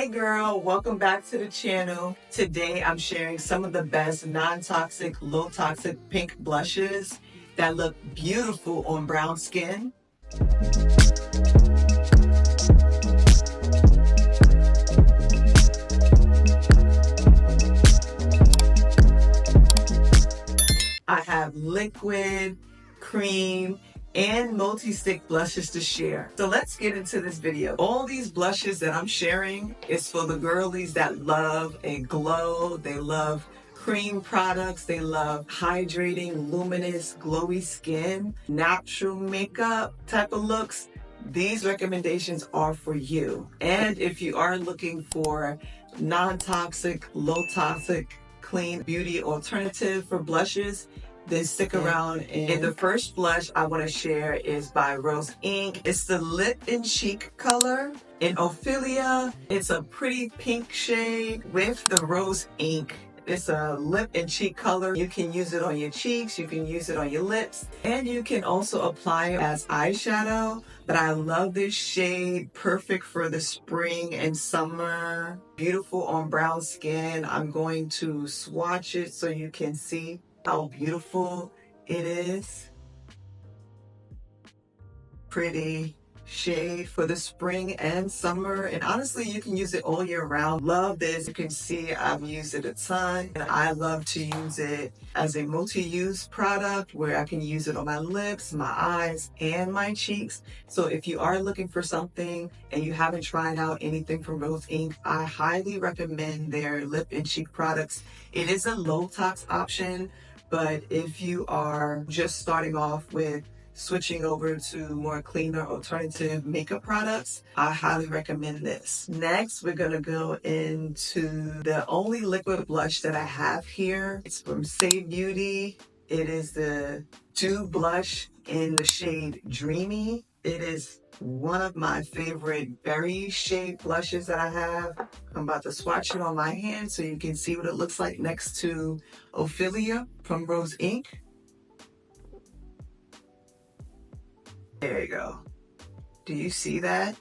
girl, welcome back to the channel. Today I'm sharing some of the best non-toxic, low-toxic pink blushes that look beautiful on brown skin. I have liquid, cream, and multi-stick blushes to share. So let's get into this video. All these blushes that I'm sharing is for the girlies that love a glow. They love cream products. They love hydrating, luminous, glowy skin, natural makeup type of looks. These recommendations are for you. And if you are looking for non-toxic, low-toxic, clean beauty alternative for blushes, then stick around. And the first blush I want to share is by Rose Inc. It's the Lip and Cheek color in Ophelia. It's a pretty pink shade with the Rose Inc. It's a lip and cheek color. You can use it on your cheeks, you can use it on your lips, and you can also apply it as eyeshadow. But I love this shade, perfect for the spring and summer. Beautiful on brown skin. I'm going to swatch it so you can see how beautiful it is. Pretty shade for the spring and summer, and honestly you can use it all year round. Love this. You can see I've used it a ton, and I love to use it as a multi-use product where I can use it on my lips, my eyes, and my cheeks. So if you are looking for something and you haven't tried out anything from Rose Inc., I highly recommend their lip and cheek products. It is a low tox option, but if you are just starting off with switching over to more cleaner alternative makeup products, I highly recommend this. Next, we're gonna go into the only liquid blush that I have here. It's from Saie Dew. It is the Dew blush in the shade Dreamy. It is one of my favorite berry shade blushes that I have. I'm about to swatch it on my hand so you can see what it looks like next to Ophelia from Rose Inc. There you go. Do you see that?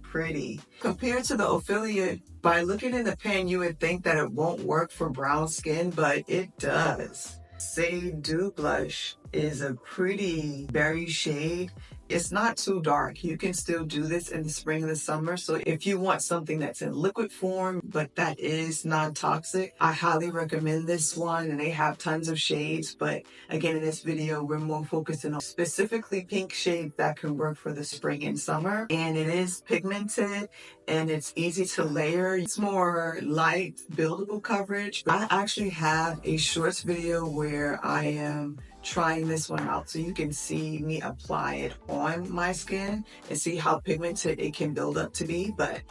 Pretty. Compared to the Ophelia, by looking in the pan, you would think that it won't work for brown skin, but it does. Saie Dew blush is a pretty berry shade. It's not too dark. You can still do this in the spring and the summer. So if you want something that's in liquid form, but that is non-toxic, I highly recommend this one. And they have tons of shades. But again, in this video, we're more focusing on specifically pink shades that can work for the spring and summer. And it is pigmented and it's easy to layer. It's more light, buildable coverage. I actually have a shorts video where I am trying this one out so you can see me apply it on my skin and see how pigmented it can build up to be. But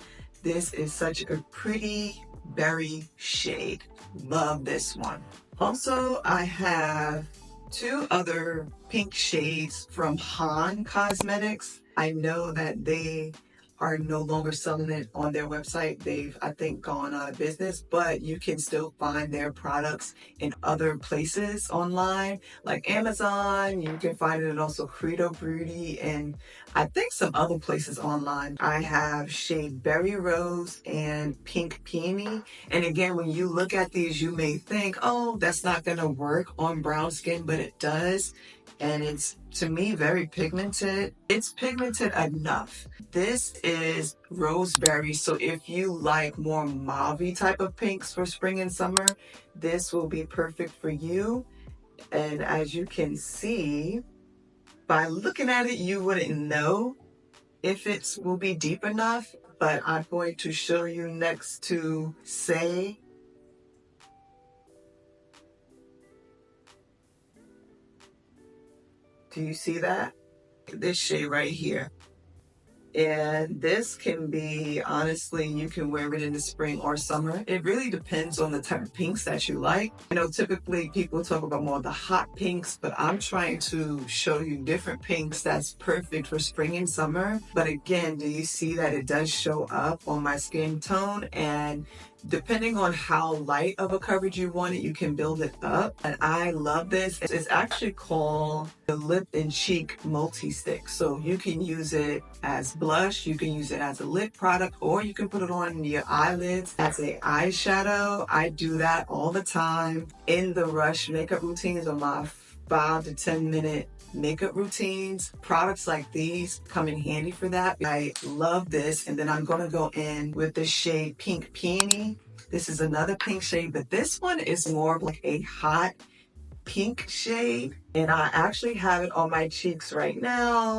this is such a pretty berry shade. Love this one. Also, I have two other pink shades from Han Cosmetics. I know that they are no longer selling it on their website. They've, I think, gone out of business, but you can still find their products in other places online, like Amazon. You can find it also Credo Beauty, and I think some other places online. I have shade Berry Rose and Pink Peony. And again, when you look at these, you may think, oh, that's not gonna work on brown skin, but it does. And it's, to me, very pigmented. It's pigmented enough. This is Roseberry, so if you like more mauve type of pinks for spring and summer, this will be perfect for you. And as you can see, by looking at it, you wouldn't know if it will be deep enough, but I'm going to show you next to Saie. Do you see that? This shade right here. And this can be, honestly, you can wear it in the spring or summer. It really depends on the type of pinks that you like. You know, typically people talk about more of the hot pinks, but I'm trying to show you different pinks that's perfect for spring and summer. But again, do you see that it does show up on my skin tone? And depending on how light of a coverage you want it, you can build it up. And I love this. It's actually called the Lip and Cheek Multi-Stick. So you can use it as blush, you can use it as a lip product, or you can put it on your eyelids as a eyeshadow. I do that all the time. In the rush makeup routines are my 5 to 10 minute makeup routines. Products like these come in handy for that. I love this. And then I'm going to go in with the shade Pink Peony. This is another pink shade, but this one is more of like a hot pink shade, and I actually have it on my cheeks right now.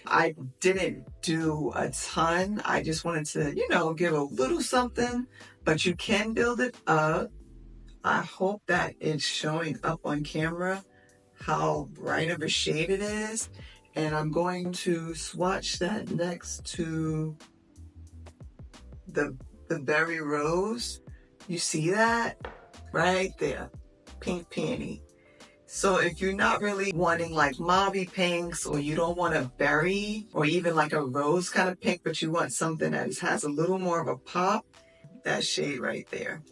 I didn't do a ton. I just wanted to, give a little something, but you can build it up. I hope that it's showing up on camera how bright of a shade it is. And I'm going to swatch that next to the Berry Rose. You see that? Right there. Pink Peony. So if you're not really wanting like mauve pinks, or you don't want a berry or even like a rose kind of pink, but you want something that has a little more of a pop, that shade right there.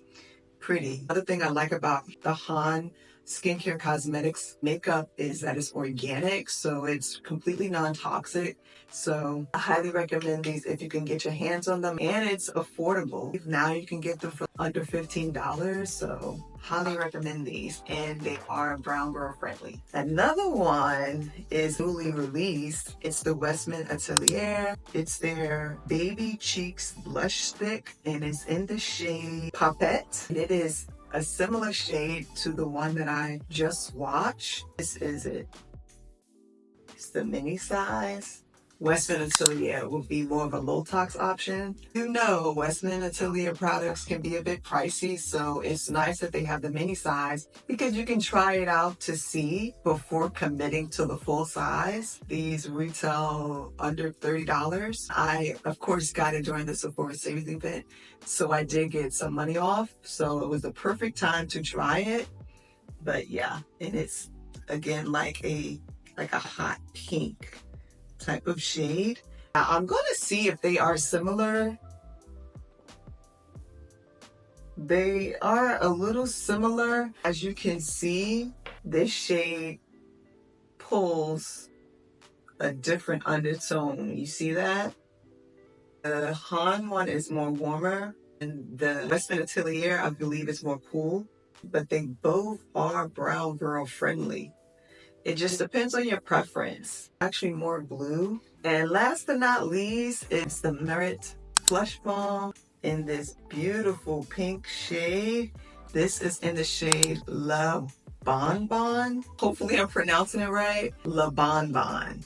Pretty. Another thing I like about the Han skincare cosmetics makeup is that it's organic, so it's completely non-toxic. So I highly recommend these if you can get your hands on them, and it's affordable. Now you can get them for under $15, so highly recommend these, and they are brown girl friendly. Another one is newly released. It's the Westman Atelier. It's their Baby Cheeks Blush Stick, and it's in the shade Poppet. And it is a similar shade to the one that I just swatched. This is it. It's the mini size. Westman Atelier will be more of a low tox option. Westman Atelier products can be a bit pricey, so it's nice that they have the mini size because you can try it out to see before committing to the full size. These retail under $30. I, of course, got it during the Sephora savings event, so I did get some money off. So it was the perfect time to try it. But yeah, and it's again like a hot pink type of shade. Now I'm going to see if they are similar. They are a little similar. As you can see, this shade pulls a different undertone. You see that? The Han one is more warmer, and the Westman Atelier, I believe, is more cool, but they both are brown girl friendly. It just depends on your preference. Actually more blue. And last but not least, it's the Merit Blush Balm in this beautiful pink shade. This is in the shade La BonBon. Hopefully I'm pronouncing it right. La BonBon.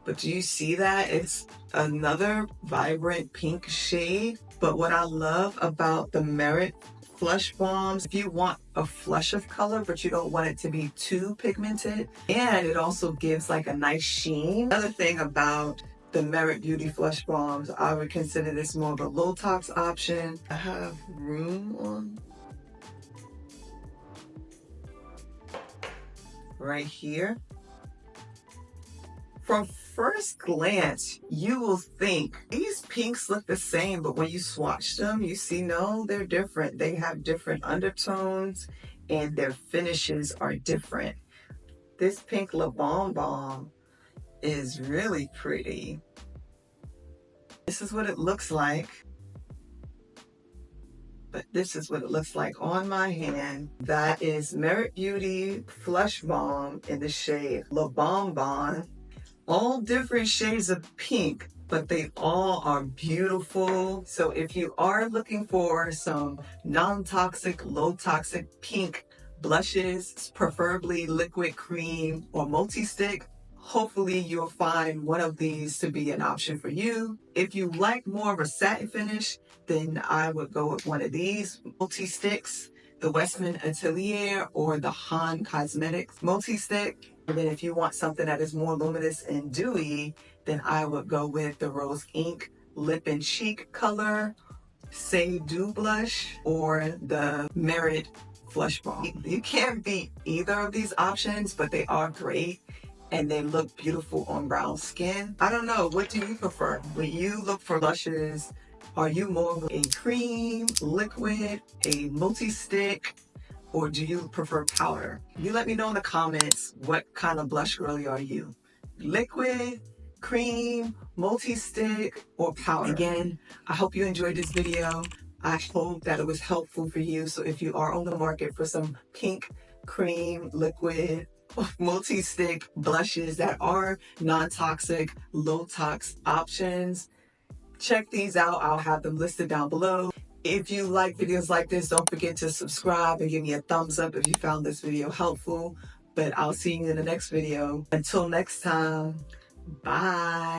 But do you see that? It's another vibrant pink shade. But what I love about the Merit Blush Balms, if you want a flush of color, but you don't want it to be too pigmented, and it also gives like a nice sheen. Another thing about the Merit Beauty Blush Balms, I would consider this more of a low tox option. I have room on right here. From first glance, you will think these pinks look the same, but when you swatch them, you see, no, they're different. They have different undertones and their finishes are different. This pink La BonBon is really pretty. This is what it looks like. But this is what it looks like on my hand. That is Merit Beauty Blush Balm in the shade La BonBon. All different shades of pink, but they all are beautiful. So if you are looking for some non-toxic, low-toxic pink blushes, preferably liquid cream or multi-stick, hopefully you'll find one of these to be an option for you. If you like more of a satin finish, then I would go with one of these multi-sticks, the Westman Atelier or the Han Cosmetics multi-stick. And then if you want something that is more luminous and dewy, then I would go with the Rose Ink Lip and Cheek color, Saie Dew blush, or the Merit Blush Balm. You can't beat either of these options, but they are great and they look beautiful on brown skin. I don't know, what do you prefer? When you look for blushes, are you more of a cream, liquid, a multi-stick, or do you prefer powder? You let me know in the comments, what kind of blush girly are you? Liquid, cream, multi-stick, or powder. Again, I hope you enjoyed this video. I hope that it was helpful for you. So if you are on the market for some pink cream, liquid, multi-stick blushes that are non-toxic, low-tox options, check these out. I'll have them listed down below. If you like videos like this, don't forget to subscribe and give me a thumbs up if you found this video helpful. But I'll see you in the next video. Until next time, bye.